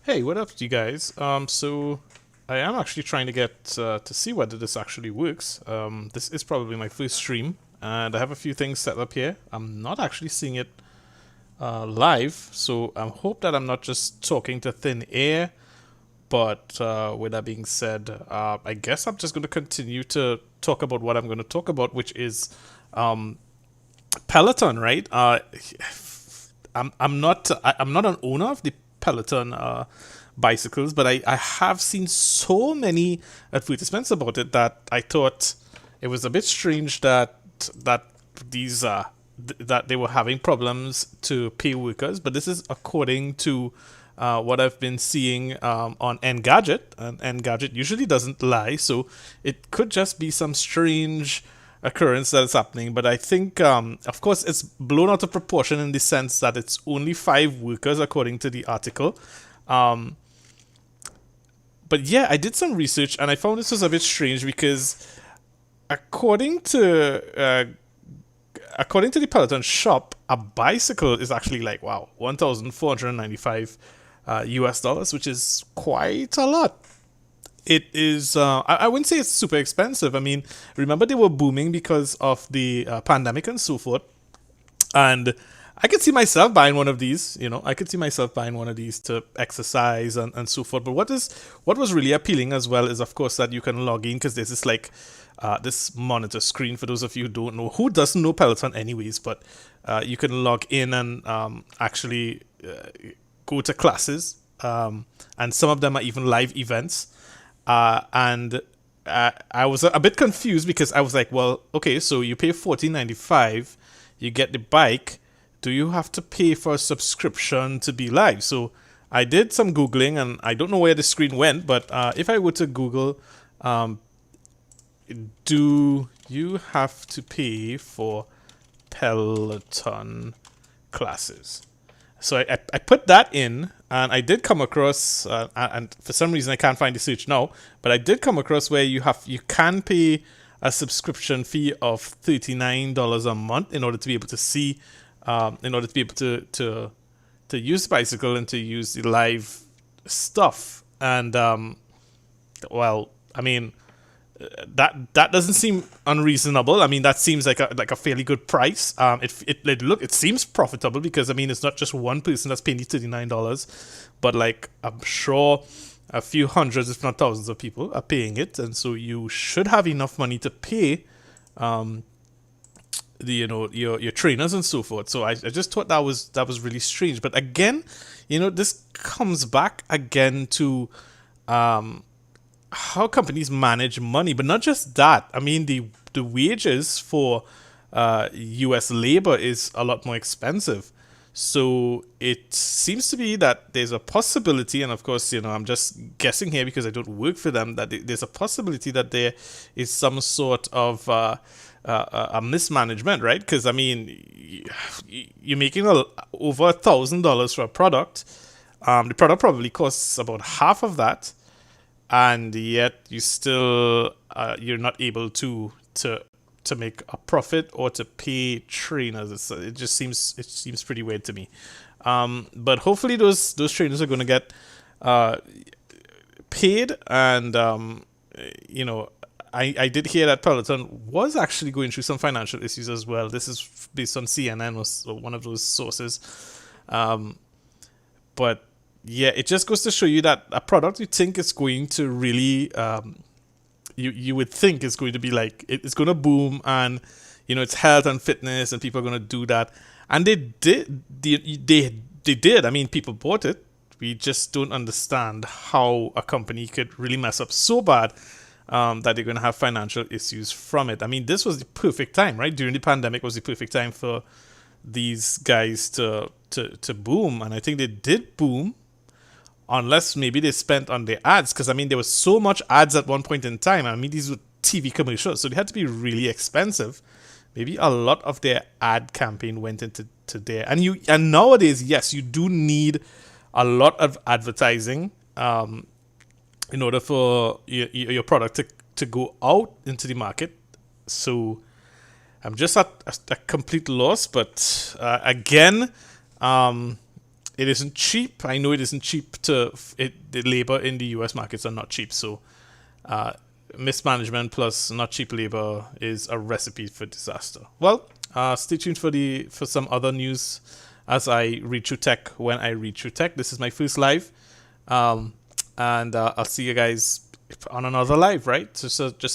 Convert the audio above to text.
Hey, what up, you guys? So I am actually trying to get to see whether this actually works. This is probably my first stream, and I have a few things set up here. I'm not actually seeing it live, so I hope that I'm not just talking to thin air. But with that being said, I guess I'm just going to continue to talk about what I'm going to talk about, which is um, Peloton, right? I'm not an owner of the Peloton bicycles, but I have seen so many advertisements about it that I thought it was a bit strange that these that they were having problems to pay workers. But this is according to what I've been seeing on Engadget, and Engadget usually doesn't lie, so it could just be some strange occurrence that is happening. But I think, of course, it's blown out of proportion in the sense that it's only 5 workers, according to the article. Um, but yeah, I did some research and I found this was a bit strange because according to according to the Peloton shop, a bicycle is actually like wow, 1,495 US dollars, which is quite a lot. It is. I wouldn't say it's super expensive. I mean, remember they were booming because of the pandemic and so forth, and I could see myself buying one of these. I could see myself buying one of these to exercise and so forth. But what was really appealing as well is, of course, that you can log in because there's this like this monitor screen for those of you who don't know, who doesn't know Peloton anyways, but you can log in and actually go to classes, and some of them are even live events. And I was a bit confused because I was like, well, okay, so you pay 14.95, you get the bike. Do you have to pay for a subscription to be live? So I did some googling, and I don't know where the screen went, but if I were to Google, um, do you have to pay for Peloton classes? So I put that in, and I did come across, and for some reason I can't find the search now, but I did come across where you can pay a subscription fee of $39 a month in order to be able to see, in order to be able to use the bicycle and to use the live stuff. And well, I mean, that doesn't seem unreasonable. I mean, that seems like a fairly good price. It seems profitable because I mean it's not just one person that's paying the $39, but like I'm sure a few hundreds, if not thousands, of people are paying it, and so you should have enough money to pay um, the your trainers and so forth. So I just thought that was really strange. But again, this comes back again to um, how companies manage money, but not just that. I mean, the wages for U.S. labor is a lot more expensive. So it seems to be that there's a possibility, and of course, I'm just guessing here because I don't work for them, that there's a possibility that there is some sort of a mismanagement, right? Because I mean, you're making over $1,000 for a product. The product probably costs about half of that, and yet you're not able to make a profit or to pay trainers. It seems pretty weird to me. But hopefully those trainers are going to get uh, paid, and you know I did hear that Peloton was actually going through some financial issues as well. This is based on CNN, was one of those sources. Um, but yeah, it just goes to show you that a product you think is going to really you would think is going to be like it's going to boom, and it's health and fitness and people are going to do that, and they did. I mean, people bought it. We just don't understand how a company could really mess up so bad, that they're going to have financial issues from it. I mean, this was the perfect time, right? During the pandemic was the perfect time for these guys to boom, and I think they did boom, unless maybe they spent on their ads, because I mean there was so much ads at one point in time. I mean, these were TV commercials, so they had to be really expensive. Maybe a lot of their ad campaign went into there, and nowadays, yes, you do need a lot of advertising in order for your product to go out into the market. So I'm just at a complete loss, but again, um, it isn't cheap. I know it isn't cheap to the labor in the U.S. markets are not cheap. So mismanagement plus not cheap labor is a recipe for disaster. Well, stay tuned for some other news as I read through tech when I read through tech. This is my first live, and I'll see you guys on another live. Right, so just